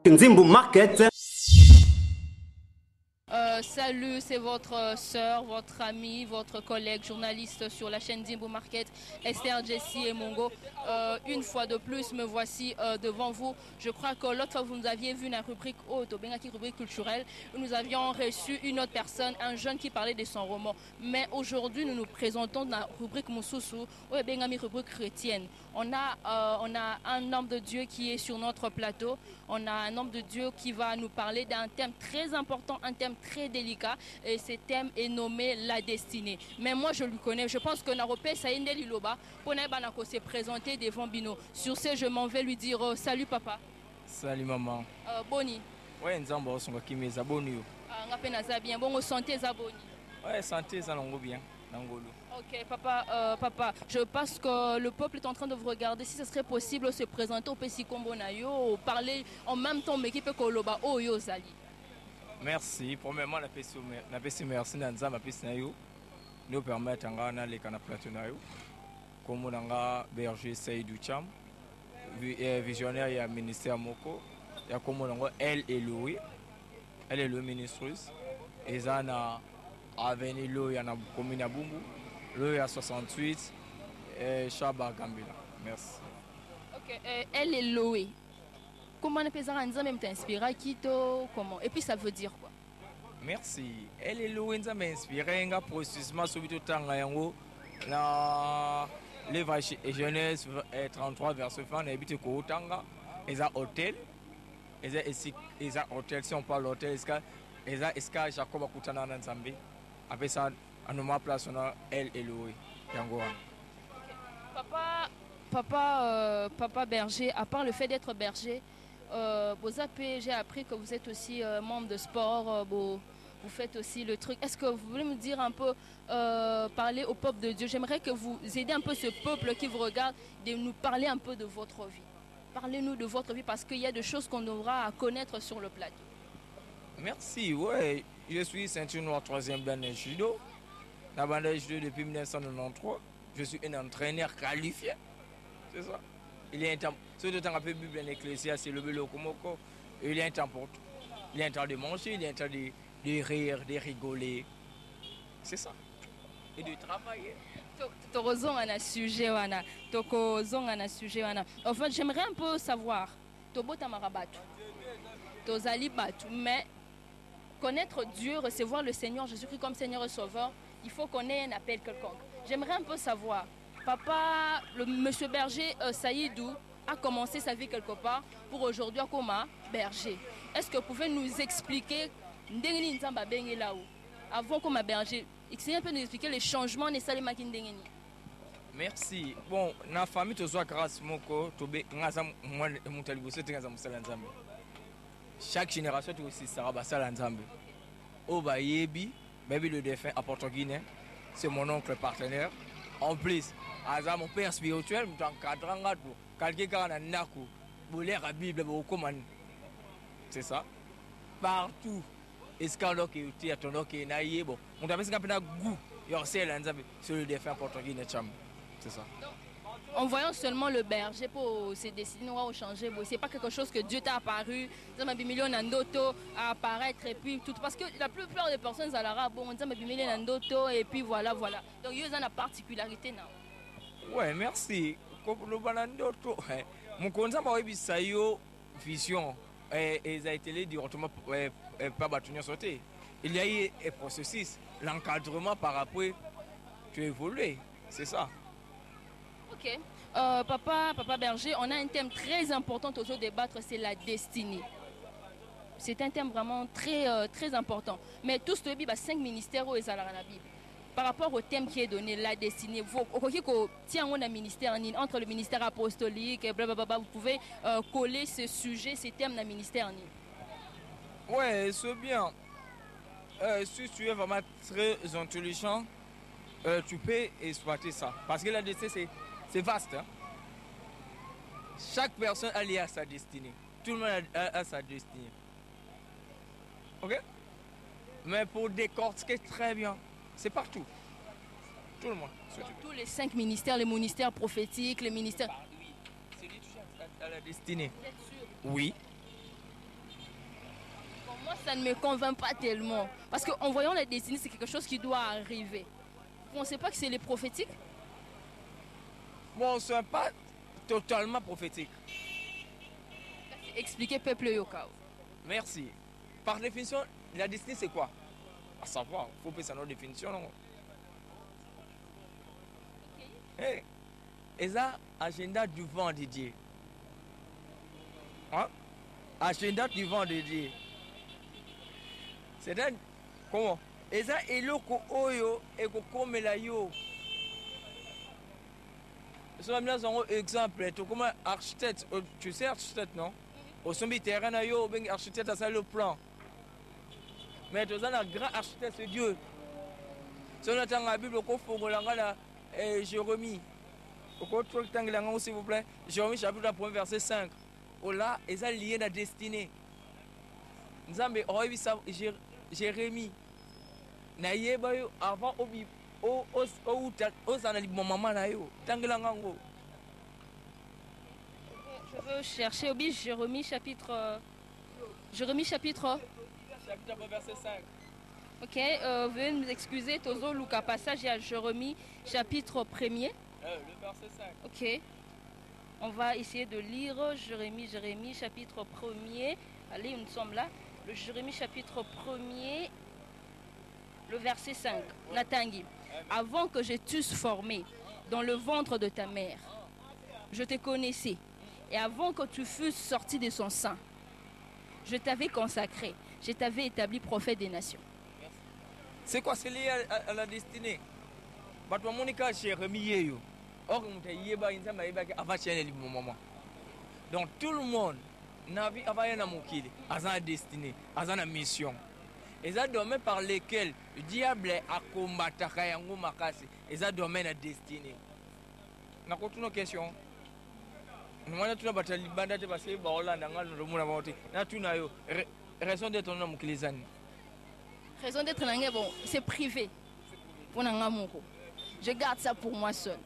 Nzimbu Market. Salut, c'est votre sœur, votre amie, votre collègue journaliste sur la chaîne Nzimbu Market, Esther, Jessie et Mongo. Une fois de plus, me voici devant vous. Je crois que l'autre fois, vous nous aviez vu dans la rubrique rubrique culturelle, où nous avions reçu une autre personne, un jeune qui parlait de son roman. Mais aujourd'hui, nous nous présentons dans la rubrique Moussousou, ou rubrique chrétienne. On a un homme de Dieu qui est sur notre plateau. On a un homme de Dieu qui va nous parler d'un thème très important, un thème très délicat. Et ce thème est nommé la destinée. Mais moi, je le connais. Je pense que Naropé Saïndé Liloba, pour se présenter devant Bino. Sur ce, je m'en vais lui dire salut papa. Salut maman. Boni. Ouais, Nzamba osonga kimeza boni yo. Ngapena bien. Bon, santé za boni. Ouais, santé ça longo bien. Nangolo. Ok, papa, je pense que le peuple est en train de vous regarder. Si ce serait possible de se présenter au Pessi Kombo Nayo, parler en même temps, mais qui peut Koloba Oyo Zali. Merci. Premièrement, la PC merci Nanza, ma PC Nayo. Nous permettre à les canapes plateau Nayo. Comme on a berger Saïdou Cham, visionnaire et ministère Moko. Il y a comme on a elle et Louis. Elle est le ministre. Et ça, Avenue Louis, il y a commune à Bumbu. Louis à 68. Et Chaba Gambila. Merci. Ok, elle est Louis. Comment on peut ça même t'inspirer Kito comment et puis ça veut dire quoi? Merci. Elle est Louis ça m'a inspiré un processus sur le temps na l'évangile et Genèse 33 verset 20 on habite au Tanga et ça hôtel et ça hôtel si on parle hôtel est-ce que Jacob akutana na Nzambe après ça à nous place on a elle et Louis yango. Papa berger, à part le fait d'être berger, j'ai appris que vous êtes aussi membre de sport, vous faites aussi le truc. Est-ce que vous voulez me dire un peu, parler au peuple de Dieu? J'aimerais que vous aidiez un peu ce peuple qui vous regarde, de nous parler un peu de votre vie. Parlez-nous de votre vie parce qu'il y a des choses qu'on aura à connaître sur le plateau. Merci, ouais. Je suis ceinture noire 3e dan de judo. La bande de judo depuis 1993. Je suis un entraîneur qualifié. C'est ça. Il y a un temps. Ce temps après Bible en Ecclésia, c'est le vélo Komoko. Il y a un temps pour tout. Il y a un temps de manger, il y a un temps de rire, de rigoler. C'est ça. Et de travailler. En fait, j'aimerais un peu savoir. Mais connaître Dieu, recevoir le Seigneur Jésus-Christ comme Seigneur et Sauveur, il faut qu'on ait un appel quelconque. J'aimerais un peu savoir. Papa, monsieur Berger Saïdou a commencé sa vie quelque part pour aujourd'hui comme berger. Est-ce que vous pouvez nous expliquer avant comme berger, un peu nous expliquer les changements nécessaires de Merci. Bon, dans la famille, tu as grâce moko, chaque génération tu aussi sera basal Nzambe. Oba yebi, baby le défunt à Porto-Guinée, c'est mon oncle partenaire. En plus, à mon père spirituel, dans cadre quelqu'un qui a un naku, vous lire la Bible, vous commandez. C'est ça. Partout. Est-ce qu'on a qui ton nom qui est naïe, bon, on a besoin d'un goût. Et on sait l'Nzambe sur le défunt Porto-Guinée. C'est ça. En voyant seulement le berger pour se décider à changer, c'est pas quelque chose que Dieu t'a apparu, à apparaître et puis tout. Parce que la plupart des personnes à l'arabe, on dit et puis voilà. Donc il y a une particularité. Ouais, merci. Comme le balandoto, mon conseil m'a dit ça vision et ça a été directement pas battu sauter. Il y a eu un processus, l'encadrement par après, tu évolues, c'est ça. Ok. Papa Berger, on a un thème très important aux débattre, c'est la destinée. C'est un thème vraiment très important. Mais tout ce qui est 5 ministères au la Bible. Par rapport au thème qui est donné, la destinée, vous ministère entre le ministère apostolique et blablabla, vous pouvez coller ce sujet, ces thèmes dans le ministère. Ouais, c'est bien. Si tu es vraiment très intelligent, tu peux exploiter ça. Parce que la destinée, c'est vaste. Hein? Chaque personne est liée à sa destinée. Tout le monde a sa destinée. Ok? Mais pour décortiquer très bien, c'est partout. Tout le monde. Tous les 5 ministères, les ministères prophétiques, les ministères. Oui, c'est lié toujours à la destinée. Oui. Moi, ça ne me convainc pas tellement. Parce qu'en voyant la destinée, c'est quelque chose qui doit arriver. Vous ne pensez pas que c'est les prophétiques? Bon, ce n'est pas totalement prophétique. Expliquez peuple Yokao. Merci. Par définition, la destinée, c'est quoi? À savoir, il faut penser à notre définition. Non? Hey, et ça, agenda du vent de Dieu. Hein? Agenda du vent de Dieu. C'est-à-dire, comment? Et ça, et le oyo et comme la yo. Je vais vous donner un exemple. Comme architecte, tu sais architecte, non? Au sommet terrain, yo, ben architecte a ça le plan. Mais tu as un grand architecte, c'est Dieu. Si on attend la Bible, il faut que Jérémie. S'il vous plaît. Jérémie chapitre 1, verset 5. Oh là, ils sont liés à la destinée. Nous avons Jérémie. Avant, je veux chercher Obi Jérémie chapitre. Jérémie chapitre. Chapitre verset 5. Ok, veuillez nous excuser, Tozo Luka passage à Jérémie chapitre 1er. Le verset 5. Ok, on va essayer de lire Jérémie chapitre 1er. Allez, nous sommes là. Le Jérémie chapitre 1er, le verset 5. Natangi. Avant que je t'eusse formé dans le ventre de ta mère, je te connaissais. Et avant que tu fusses sorti de son sein, je t'avais consacré. Je t'avais établi prophète des nations. C'est quoi? C'est lié à la destinée. Jérémie. Donc tout le monde a une destinée, a une mission. Et ça domaine par lesquels le diable a combattu et ça domaine à destinée. On a une question. Nous avons une bataille parce que raison d'être un homme qui les a. Raison d'être un homme, bon, c'est privé. Je garde ça pour moi seul.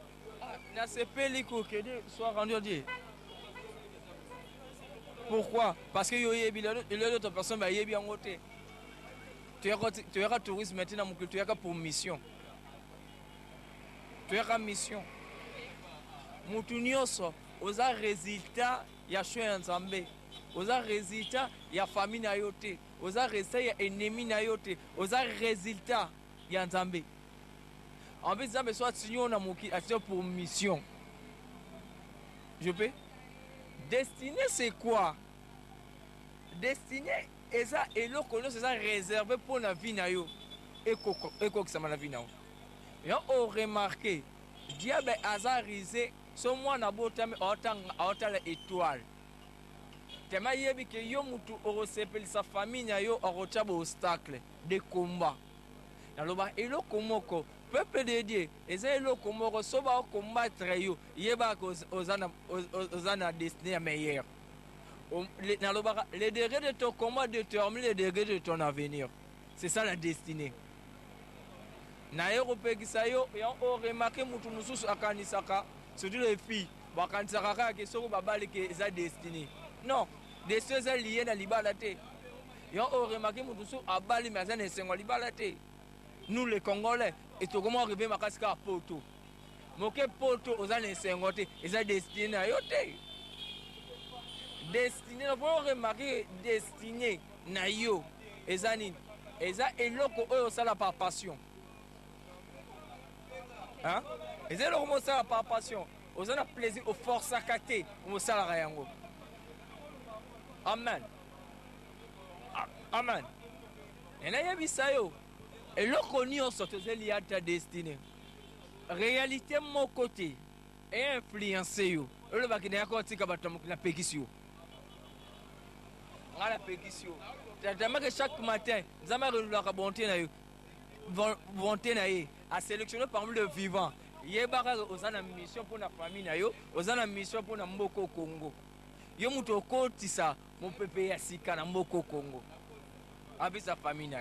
C'est pélico que Dieu soit rendu Dieu. Pourquoi? Parce que il y a d'autres personnes qui sont bien côté. Tu auras tourisme maintenant, tu auras pour mission. Tu auras mission. Moutounioso, aux résultats, il y a choix en Zambé. Aux résultats, il y a famine à yote. Aux résultats, il y a ennemi à yote. Aux résultats, il y a Zambé. En fait, Zambé soit signé pour mission. Je peux? Destinée, c'est quoi? Destinée, et ça, et le colon, c'est ça réservé pour la vie. Et quoi que ça m'a la vie. Et on remarqué, diable hasardisé, ce mois n'a pas autant l'étoile. Tellement il y a que yo mutu orosepeli sa famille na yo orochaba obstacle de combat. Naloba elo komoko peuple de Dieu, eza elo komoko soba combattre yo, yeba ko ozana destinée meilleure. Naloba le degré de ton combat détermine le degré de ton avenir. C'est ça la destinée. Na europékisa yo on remarqué mutu mususu akanisaka surtout les filles bakanisaka ke soko babali ke eza destinée. Non, des choses liées à la liberté. Et on remarque que nous avons bali mais c'est une liberté. Nous les Congolais, et tout comment arriver à Kaska Poto. Moke Poto aux années 50, ils sont destinés à yote. Destinés, nous avons remarqué destinés na yo. Et ça, et l'autre, eux, ça la par passion. Hein? Et c'est l'autre, ça la par passion. Aux années plaisir, aux forces à cater, aux salariés. Amen. Amen. Et là, il y a Bissayo. Et le connu, on sort lié à ta destinée. Réalité, mon côté, est influencé. Le bac n'est pas encore la pégisio. La pégisio. C'est-à-dire que chaque matin, nous avons la bonté à sélectionner parmi les vivants. Il y a une mission pour la famille, une mission pour la Mboko Congo. Yo muto kotisa mon pépé asika na mboko Congo avec sa famille.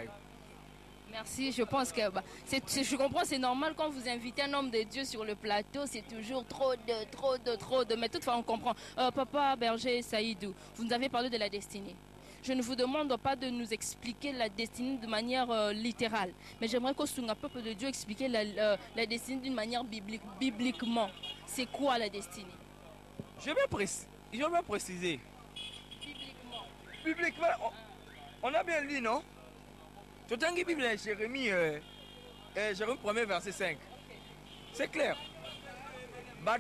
Merci, je pense que je comprends, c'est normal quand vous invitez un homme de Dieu sur le plateau, c'est toujours trop de, mais toutefois on comprend. Papa Berger Saïdou, vous nous avez parlé de la destinée. je ne vous demande pas de nous expliquer la destinée de manière littérale, mais j'aimerais qu'au Sunga, peuple de Dieu, expliquer la destinée d'une manière bibliquement. C'est quoi la destinée? Je vais préciser. Bibliquement. Bibliquement, on a bien lu, non? Tout en Bible, Jérémie, Jérémie 1er, verset 5. C'est clair.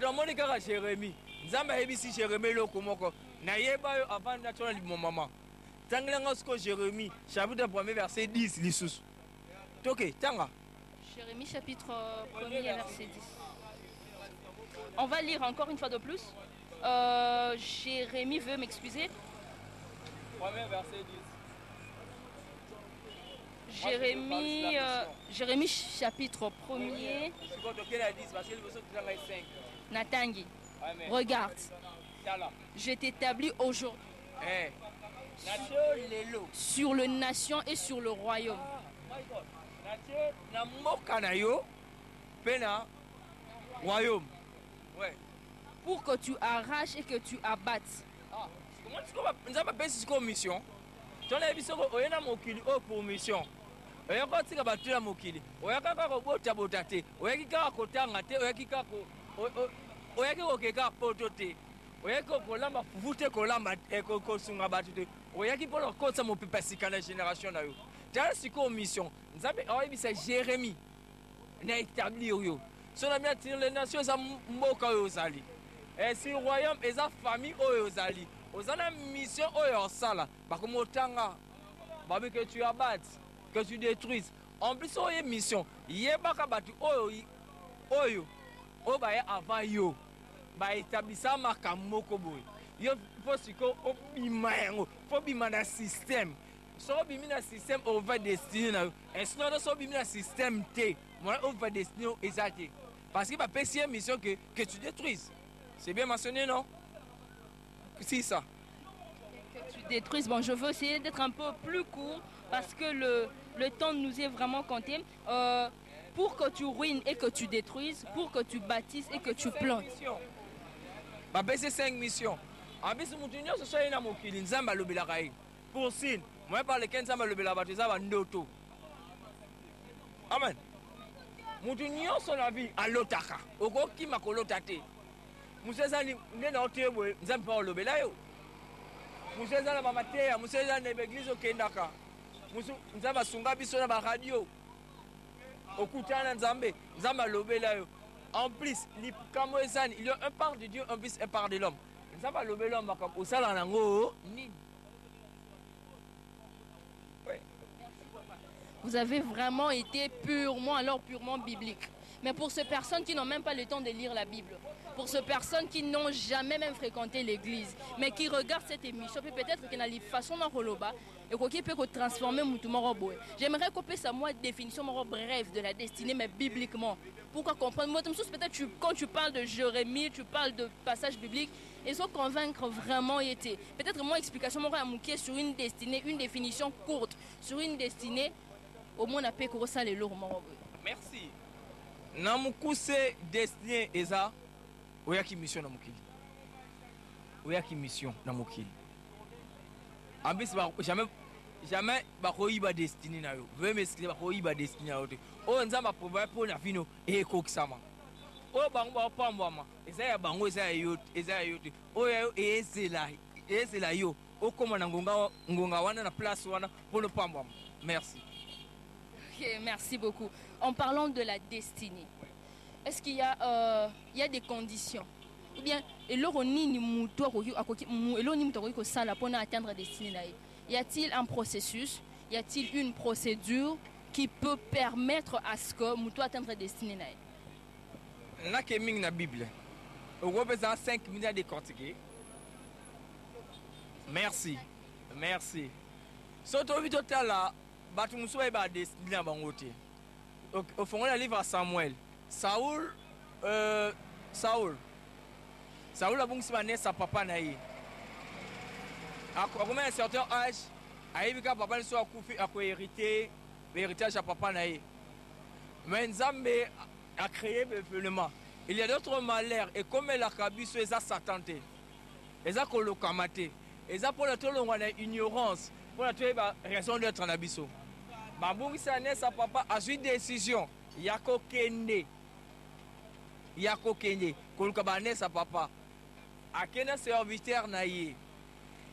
Dans mon écart, Jérémie, Nzamba ebisi Jérémie le komoko. Naïeba avant national mon maman. Tanglanga Jérémie, chapitre 1er, verset 10, l'Issus. Ok, tanga. Jérémie chapitre 1er, verset 10. On va lire encore une fois de plus. Jérémie veut m'excuser. 1er, verset 10. Jérémie chapitre 1er. Natangi, regarde, je t'établis aujourd'hui sur le nation et sur le royaume. Pour que tu arraches et que tu abattes. Nous avons une mission. Tu as une mission. Oyaka batula mokili oyaka ka kobota botate oyaki ka kotanga te oyaki ka oyaki kokeka poto te oyaki kolamba fufute kolamba kosunga batu te oyaki pona kotsa mopepa sika na génération na yo tala siko mission nzambe oyebisa Jérémie na établir yo so na mia tire les nations za mboka oyo ozali si royaume eza famille oyo ozali ozana mission oyo osala bakomotanga babi que tu abattes que tu détruises. En plus, il y a une mission. Il y a avant yo. Ba établissement makamoko boy. Il faut faut bimana système. So bimina système on va destiner na. Et sinon so bimina système T. Moi on va destiner exact. Parce qu'il va passer une mission que tu détruises. C'est bien mentionné non? C'est ça. Que tu détruises. Bon, je veux essayer d'être un peu plus court parce que le temps nous est vraiment compté. Pour que tu ruines et que tu détruises, pour que tu bâtisses et que tu plantes. C'est 5 missions. Pour signe, moi je parle de 15 ans, amen. Mutu nyonso na vie alotaka okokima kolotate musezani ndena otebwe nzambe pa olobela yo musezana mamateya musezana na église okendaka nzambe asunga biso na baradio okutana nzambe alobela yo en plus likambo ezani il y a un part de Dieu un plus un part de l'homme nzambe alobela makambo osala nango nini. Vous avez vraiment été purement biblique. Mais pour ces personnes qui n'ont même pas le temps de lire la Bible, pour ces personnes qui n'ont jamais même fréquenté l'église, mais qui regardent cette émission, peut-être qu'il y a une façon de roloba et qui peut transformer Moutouma Roboé. J'aimerais couper sa définition brève de la destinée, mais bibliquement. Pourquoi comprendre? Peut-être quand tu parles de Jérémie, tu parles de passages bibliques, ils ont convaincre vraiment été. Peut-être mon explication sur une destinée, une définition courte, sur une destinée. Au moins, on a pu ça les lourds. Merci. Namukuse destiné eza oyaki mission na mukili. Oyaki mission na mukili. Ambis jamais bakoyiba destiné na yo. Veuillez m'excuser bakoyiba destiné na yo. O nzamba prévoir pour na fino e kokisama. O bango ba pambwama. Eza ya bango eza ya yote. O ya yo ezela yo. O koma na ngonga wana na place wana pour le pambwama. Merci. Okay, merci beaucoup. En parlant de la destinée, est-ce qu'il y a des conditions? Ou bien, atteindre la destinée? Y a-t-il un processus? Y a-t-il une procédure qui peut permettre à ce que Moutou atteindre la destinée? Là, il y a la Bible. On a 5 minutes à décortiquer. Merci. Merci. Surtout, là. Batu musuwa ba destiné na bangote. Au fond le livre à Samuel. Saoul a bungsi ba sa papa na ye. À un certain âge, aibika papa ne soit kufi à hériter l'héritage à papa na ye. Mais Nzambe a créé bellement. Il y a d'autres malheurs et comme la kabiso eza satanté. Eza kolokamate. Et ça pour la on a ignorance, pour la raison d'être na biso. Babungisa nesa papa a suivi décision. Yako kende. Yako kende. Koluka ba nesa papa. Akena serviteur na ye.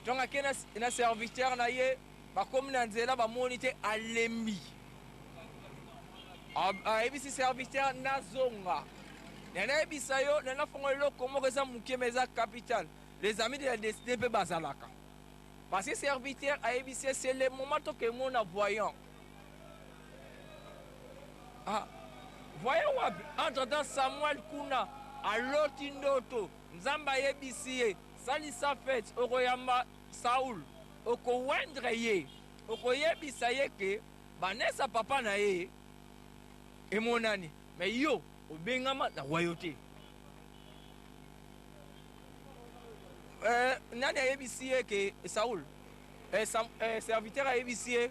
Donc akena na serviteur na ye, ba comme na nzela ba monite alembi. A ebisi serviteur na zonga. Nana ebisa yo, nana fongolo komo keza mukemeza capital. Les amis de la destinée pe bazalaka. Parce que serviteur a ebisi c'est le moment que mon voyant. Ah, voyons entre-temps Samuel Kuna à l'Otindoto, Nzamba Yebisie, Salisa Fet, Oroyamba Saoul, Oko Wendreye, Oko Yebisaye ke, Banessa papa na ye, et mon ami, mais yo, au Bengama la royauté. Nani a Yebisie ke Saoul, serviteur a Yebisie,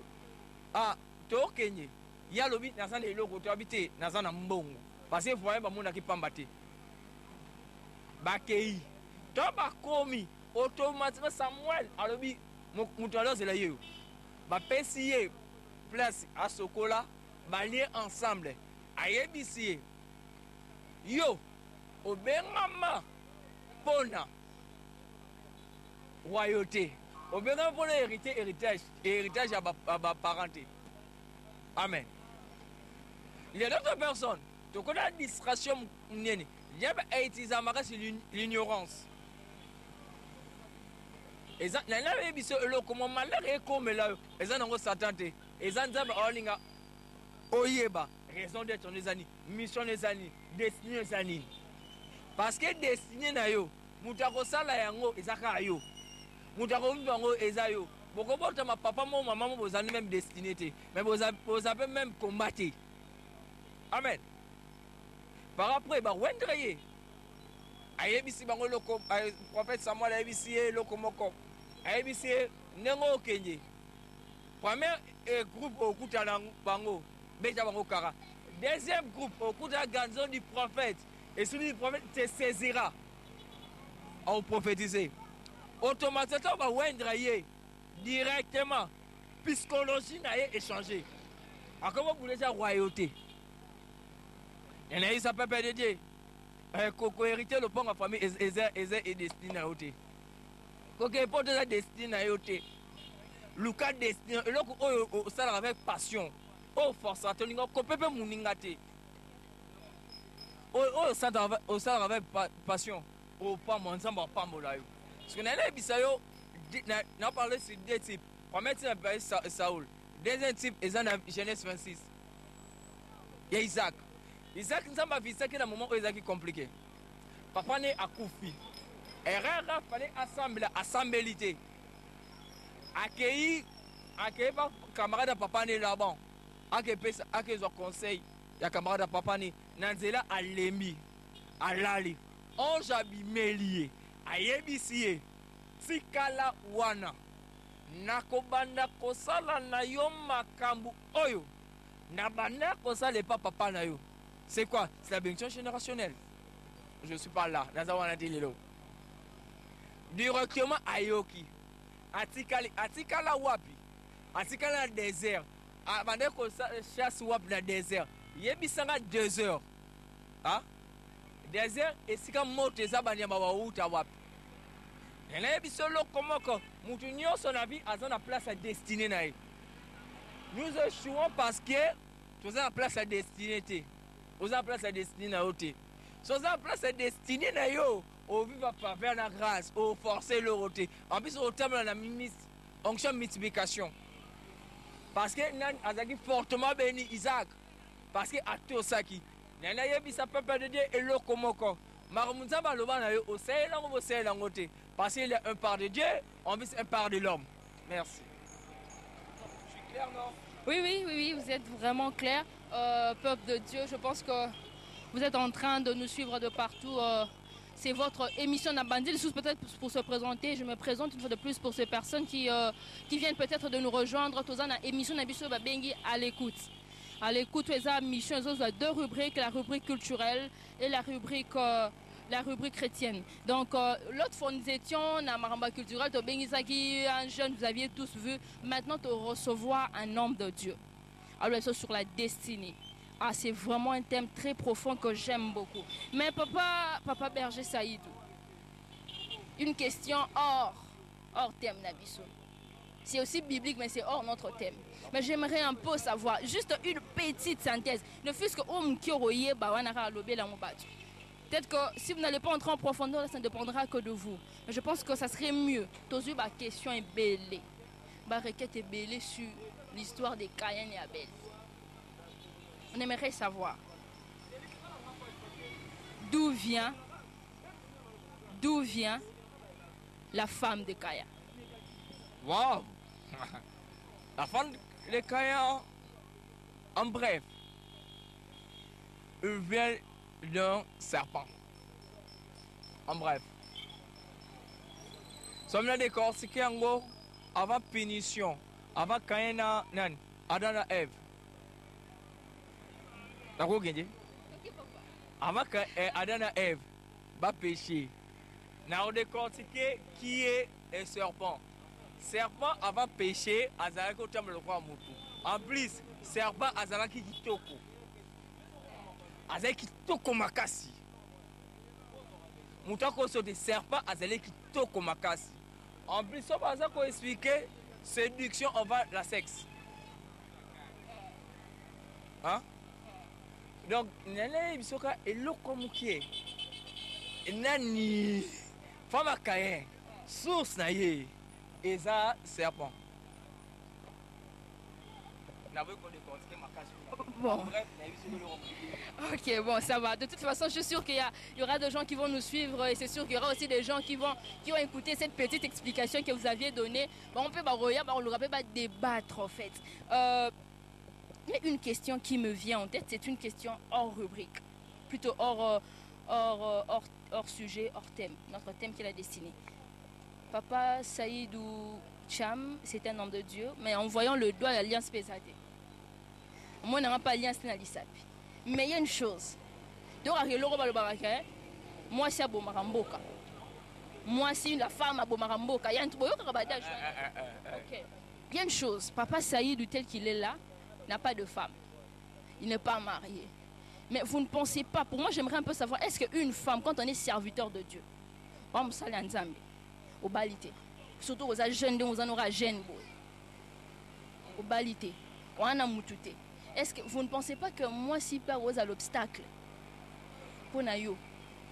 ah, Tokenye. Il y a lobby dans les locaux habité dans un mbongo parce que voyez ba mona ki pambate bakei to ba komi automatiquement Samuel a lobby mutalo c'est la yo ba pesier place à Sokola ba lier ensemble ayebisier yo obengama pona royauté obengama pona héritage à ba parenté. Amen. Il y a d'autres personnes, tu connais la distraction, il y a l'ignorance. Et ça, il y a des gens qui ont malheur et comme là, ils ont s'attendre. Ils ont raison d'être les années, mission les années, destinée les années. Parce que destinée na yo, mutako sala yango ezaka yo. Mutako mbango ezayo. Beaucoup de ma papa, mon maman, vous avez même destiné, mais vous avez même combattu. Amen. Par après, bah, Wendreye, ayebisi bango le prophète Samuel ayebisi le komoko, ayebisi nengo kenye. Premier groupe au Koutana bango, beja bango kara. Deuxième groupe au Koutana ganzo du prophète, et celui du prophète te saisira. On prophétiser. Automatiquement, bah, Wendreye. Directement, psychologie n'a échangé. À comment vous voulez dire royauté? Il y en a eu sa papa de Dieu. Coco hérité le pont en famille et destiné à ôter. Coco est pas de la destinée à ôter. Lucas destiné, et là, au salaire avec passion. Oh, force à tenir, qu'on peut pas mouningate. Oh, salaire avec passion. Oh, pas mon ensemble, pas mon laïo. Parce que nous avons n'a parlé sur deux types. Premier type, c'est Saoul. Deuxième type, c'est Genèse 26. Il y a Isaac. Isaac, nous avons vu ça qui est un moment où Isaac est compliqué. Papa n'est à Koufi. Erreur, il fallait assembler. Accueillir par camarade papa n'est là-bas. Accueillir son conseil. Il y a camarade papa n'est. Nanzela à Lémi. À Lali. Ange abimelié. À Yébisier. Sikala wana nakobanda kosala na yo makambu oyo nabanda kosala pa papa na yo. C'est quoi? C'est la bénédiction générationnelle. Je suis pas là. Nazawana dilelo. Directement ayoki. Atikala wapi? Atikala désert. Abanda kosala chasse wapi na désert. Yebisanga 2 heures. Hein? Désert et sika moto ezabanya bawuta wapi? Il y a des gens qui ont son avis à la place à destinée. Nous échouons parce que nous avons la place à destinée. Nous avons la place à destinée. Nous avons la place à destinée. Nous vivons par faire la grâce, nous forcer le roté. En plus, au terme de la onction multiplication. Parce que nous avons fortement béni Isaac. Parce que à tout ça qui. Nous avons peuple de Dieu et le komoko. Maramuzaba le ban au Seigneur, parce qu'il y a un part de Dieu, on vise un part de l'homme. Merci. Je suis clair, non? Oui, vous êtes vraiment clair. Peuple de Dieu, je pense que vous êtes en train de nous suivre de partout. C'est votre émission Nabandil. Peut-être pour se présenter, je me présente une fois de plus pour ces personnes qui viennent peut-être de nous rejoindre. Tous en émission Nabiso Babengi à l'écoute. À l'écoute, les émissions, 2 rubriques, la rubrique culturelle et la rubrique la rubrique chrétienne. Donc, l'autre fois, nous étions à Maramba Culturel, un jeune, vous aviez tous vu. Maintenant, de recevoir un homme de Dieu. Alors, ça sur la destinée. Ah, c'est vraiment un thème très profond que j'aime beaucoup. Mais papa Berger Saïdou, une question hors thème Nabiso. C'est aussi biblique, mais c'est hors notre thème. Mais j'aimerais un peu savoir, juste une petite synthèse. Ne fût-ce que peut-être que si vous n'allez pas entrer en profondeur, ça ne dépendra que de vous. Mais je pense que ça serait mieux. Tozu, ma question est belle. Ma requête est belle sur l'histoire de Caïn et Abel. On aimerait savoir d'où vient la femme de Caïn. Wow! La femme de Caïn, en bref, elle vient d'un serpent. En bref. Sommes là d'accord, c'est qu'en gros, avant punition, avant Caïn, Adam et Ève. D'accord, Genji? Avant qu'Adam et Ève va pécher, nous avons décortiqué qui est un serpent. Serpent avant péché, azalaki otambula kwa mutu. En plus, serpent azalaki kitoko. Azalaki kitoko makasi. Mutu akoso de serpent azalaki kitoko makasi. En plus, ça va expliquer séduction envers la sexe. Hein? Donc, nana bisoka eloko mukie. Nani fama Caïn source na ye eza serpent. Bon. Ok, bon, ça va. De toute façon, je suis sûr qu'il y aura des gens qui vont nous suivre et c'est sûr qu'il y aura aussi des gens qui vont écouter cette petite explication que vous aviez donnée. Bon, on peut débattre en fait. Il y a une question qui me vient en tête, c'est une question hors rubrique, plutôt hors sujet, hors thème, notre thème qui est la destinée. Papa Saïdou Cham, c'est un homme de Dieu, mais en voyant le doigt, l'alliance pesate. Moi, je n'ai pas alliance dans l'ISAPI. Mais il y a une chose. Moi, c'est Abo Maramboka. Moi, c'est la femme Abo Maramboka. Il y a une chose. Papa Saïdou, tel qu'il est là, n'a pas de femme. Il n'est pas marié. Mais vous ne pensez pas, pour moi j'aimerais un peu savoir, est-ce qu'une femme, quand on est serviteur de Dieu, on s'allait en Zambie, au balité, surtout aux jeunes, aux jeunes, au balité, on a moututé. Est-ce que vous ne pensez pas que moi, si pas à l'obstacle pour Nayo?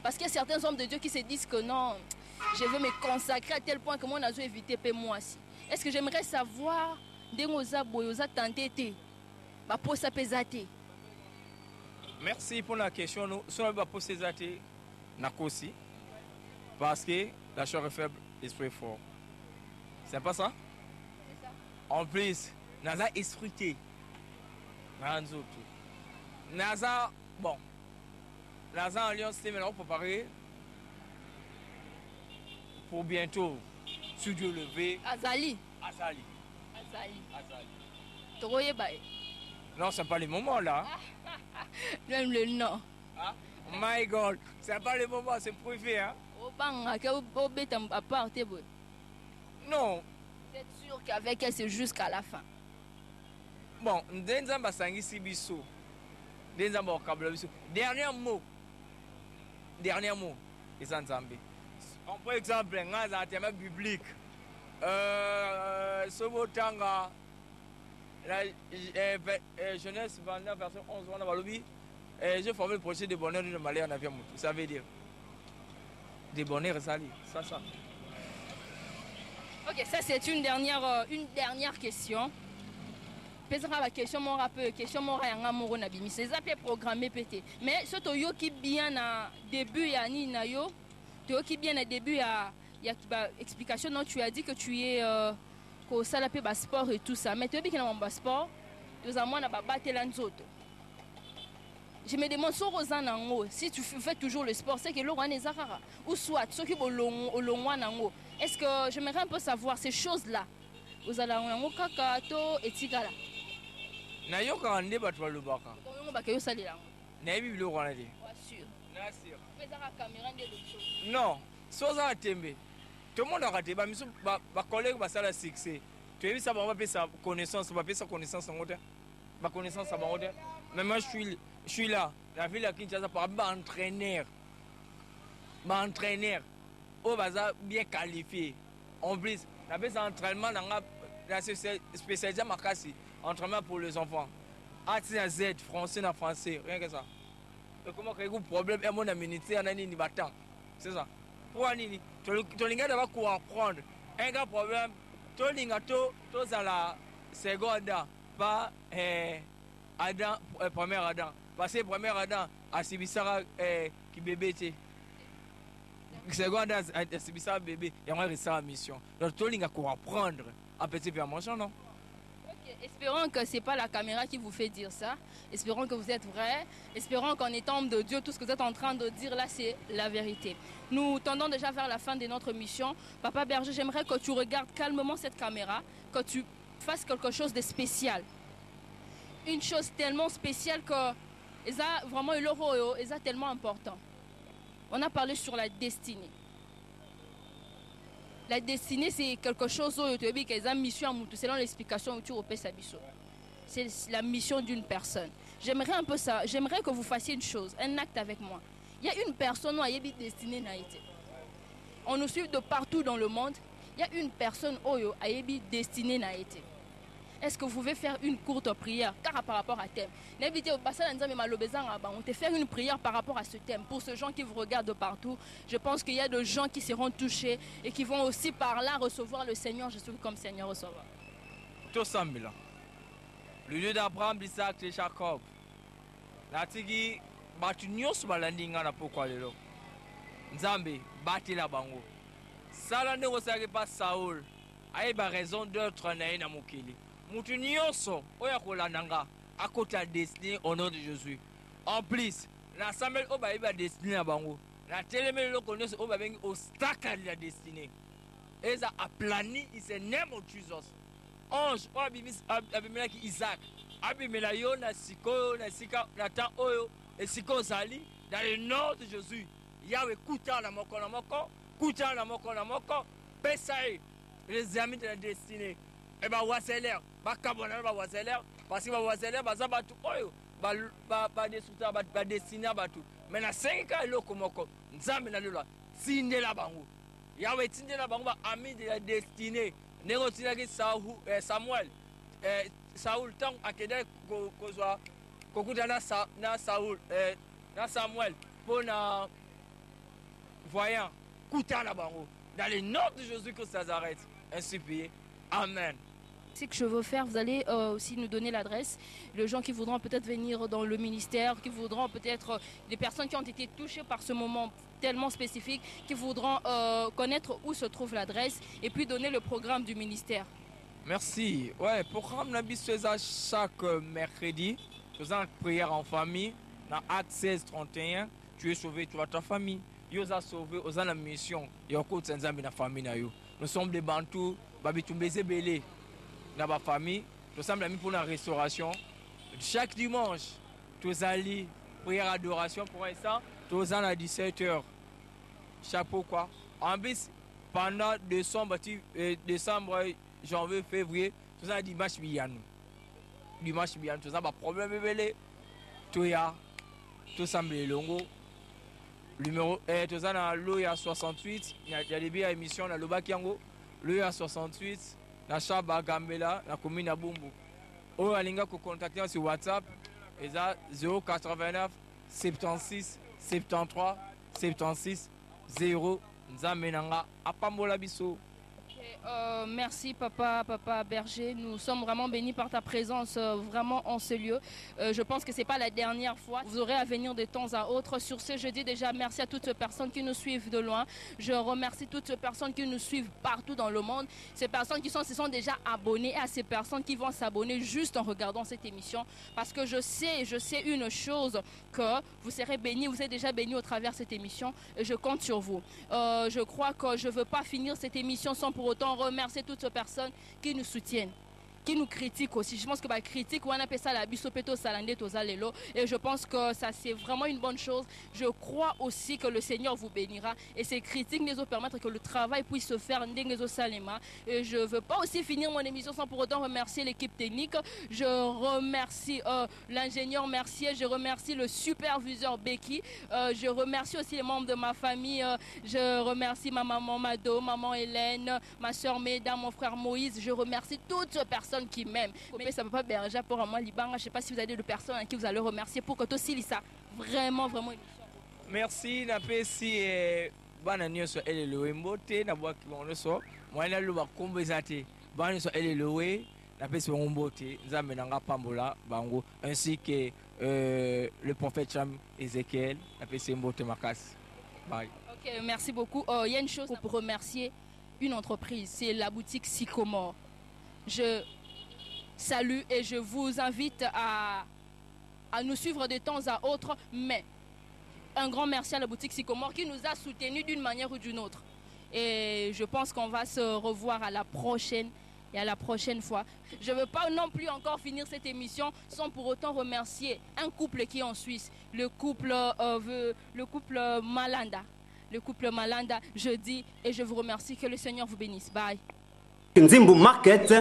Parce qu'il y a certains hommes de Dieu qui se disent que non, je veux me consacrer à tel point que moi, je vais éviter moi aussi. Est-ce que j'aimerais savoir, merci pour la question. Nous sommes posé Nakosi parce que la chair est faible, l'esprit fort. C'est pas ça? C'est ça. En plus, Naza esprit. Naza, bon. Naza alliance, c'est maintenant préparé pour bientôt. Sur Dieu levé. Azali. Non, c'est pas le moment là. Même le nom. Ah? My God, c'est pas le moment, c'est privé. Hein? Non. Vous êtes sûr qu'avec elle, c'est jusqu'à la fin? Bon, dernier mot. Les Zambie. Par exemple, dans un thème biblique, Sobotanga, la Genèse 29, verset 11, on a dit, j'ai formé le projet de bonheur de Malais en avion. Ça veut dire de bonheur, ça. Ok, ça c'est une dernière question. Peut-être la question mon rappel, question mon rayanga mon nabimi. C'est ça programmé pété. Mais ce toyo qui bien à début ya ni na yo, toyo qui bien à début ya explication non tu as dit que tu es ko sala pe sport et tout ça. Mais toyo bien na sport, tu as moi na ba battre l'anzoto. Je me demande si tu fais toujours le sport, c'est que l'on est zarara ou soit ceux qui ont est-ce que j'aimerais un peu savoir ces choses-là. Vous allez en kaka to etikala. Na yo ka ande batwa lubaka. Ko yo ba ke yo salira. Na bibi lo kwana de. Sûr. Non, sans un tembe. Tout le monde a raté. Ma collègue va ça la succès. Tu as vu ça, on va payer sa connaissance, on va payer sa connaissance en haut. Ma connaissance en haut. Mais moi, je suis là. La ville à Kinshasa, par entraîneur. Ma entraîneur. On va bien qualifié. En plus, la baisse d'entraînement, la spécialisée à Makassi. Entraînement pour les enfants. A, Z, français, français, rien que ça. Et comment il y a un problème, et mon aménité, on a ni battant. C'est ça. Pour Nini, tu as d'abord quoi apprendre. Un gars problème, tu as la seconde, pas Adam, premier Adam. Parce que premier Adam, à Sibissara qui bébé. Seconde, à Sibissara bébé, et on va rester en mission. Donc tu as quoi apprendre à petit peu à manger, non? Espérons que ce n'est pas la caméra qui vous fait dire ça. Espérons que vous êtes vrai. Espérons qu'en étant homme de Dieu, tout ce que vous êtes en train de dire là, c'est la vérité. Nous tendons déjà vers la fin de notre mission. Papa Berger, j'aimerais que tu regardes calmement cette caméra, que tu fasses quelque chose de spécial. Une chose tellement spéciale que c'est vraiment c'est tellement important. On a parlé sur la destinée. La destinée, c'est quelque chose qui est une mission, selon l'explication que tu c'est la mission d'une personne. J'aimerais un peu ça. J'aimerais que vous fassiez une chose, un acte avec moi. Il y a une personne qui est destinée. On nous suit de partout dans le monde. Il y a une personne qui est destinée. Est-ce que vous pouvez faire une courte prière car par rapport à thème? On te faire une prière par rapport à ce thème. Pour ces gens qui vous regardent de partout, je pense qu'il y a des gens qui seront touchés et qui vont aussi par là recevoir le Seigneur Jésus comme Seigneur receveur. Tout semble là. Le Dieu d'Abraham, d'Isaac et Jacob. Natigi, batu nyos balandinga na pourquoi lelo. Nzambe, bati la bango. Sala ne osaki pas Saoul. Aïba raison d'autres naï na mokili. Mutu nyonso oya kolandanga akota destiné au nom de Jésus. En plus, na Samuel obaïba destiné na bango. Na telemeli loko nyonso obabengi obstacle la destinée. Eza a plani in the name of Jesus. Ange abimelaki Isaac. Abimela yo na sikoyo na sika na temps oyo et sikoyo zali dans le nom de Jésus. Yahweh kuta na moko na moko, kuta na moko na moko, pesae les amis de la destinée. Et bah waseler, bah kabona bah waseler, parce que bah waseler bah ça batu oyo, bah desuta bah destiné batu. Mais na 5 ans loko moko, nzambe na lula, tinde la bango. Yahweh tinde la bango bah ami de la destinée. Négotinaki Samuel, Saoul tant akede kozwa kokuta na Saoul, na Samuel pour na voyant kuta na bango. Dans le nom de Jésus-Christ Nazareth, ainsi prié. Amen. Ce que je veux faire, vous allez aussi nous donner l'adresse. Les gens qui voudront peut-être venir dans le ministère, qui voudront peut-être des personnes qui ont été touchées par ce moment tellement spécifique, qui voudront connaître où se trouve l'adresse et puis donner le programme du ministère. Merci. Ouais, programme Nabis chaque mercredi. Nous avons une prière en famille. Dans Acte 16, 31, tu es sauvé, tu as ta famille. Nous avons sauvé, nous avons la mission. Nous sommes des Bantous, Babitumbeze Belé. Dans ma famille, nous sommes amis pour la restauration. Chaque dimanche, tous allons prière adoration pour l'instant, tous allons à 17h. Chapeau quoi. En plus, pendant décembre, janvier, février, tous allons dimanche biyanou. Dimanche biyanou, tous allons problème belé. Tout y a, tout semble longo. Numéro, tous allons l'OIA 68. Il y a des billets à émission dans le Bakiango. L'OIA 68. Na Chaba Gambela, la commune à Bumbu. Ou alinga ko contacter sur WhatsApp, et 089 76 73 76 0 Nzamenanga Apambola Biso. Merci Papa Berger, nous sommes vraiment bénis par ta présence vraiment en ce lieu. Je pense que ce n'est pas la dernière fois, vous aurez à venir de temps à autre. Sur ce, je dis déjà merci à toutes ces personnes qui nous suivent de loin. Je remercie toutes ces personnes qui nous suivent partout dans le monde. Ces personnes qui se sont déjà abonnées, et à ces personnes qui vont s'abonner juste en regardant cette émission. Parce que je sais une chose, que vous serez bénis, vous êtes déjà bénis au travers de cette émission. Et je compte sur vous. Je crois que je ne veux pas finir cette émission sans pour autant remercier toutes ces personnes qui nous soutiennent, qui nous critiquent aussi. Je pense que la critique, on appelle ça la bisopeto salande tozalelo. Et je pense que ça, c'est vraiment une bonne chose. Je crois aussi que le Seigneur vous bénira. Et ces critiques nous permettre que le travail puisse se faire. Et je ne veux pas aussi finir mon émission sans pour autant remercier l'équipe technique. Je remercie l'ingénieur Mercier. Je remercie le superviseur Becky. Je remercie aussi les membres de ma famille. Je remercie ma maman Mado, maman Hélène, ma soeur Méda, mon frère Moïse. Je remercie toutes ces personnes qui m'aiment. Mais ça ne peut pas berger pour moi, Libanga. Je ne sais pas si vous avez des personnes à qui vous allez remercier pour que toi aussi, ça vraiment. Merci, Napesi. Bana nyonso elelewe mbote na bwa kibonoso mwana luba kombezate bana nyonso elelewe napesi bango mbote nzambe nanga pambola bango ainsi que le prophète Cham Ézéchiel napesi mbote makasi. Bye. OK, merci beaucoup. Il y a une chose pour remercier une entreprise, c'est la boutique Sycomore. Je salue et je vous invite à nous suivre de temps à autre, mais un grand merci à la boutique Sycomore qui nous a soutenus d'une manière ou d'une autre. Et je pense qu'on va se revoir à la prochaine et à la prochaine fois. Je ne veux pas non plus encore finir cette émission sans pour autant remercier un couple qui est en Suisse, le couple Malanda. Le couple Malanda, je dis et je vous remercie, que le Seigneur vous bénisse. Bye. Nzimbu Market.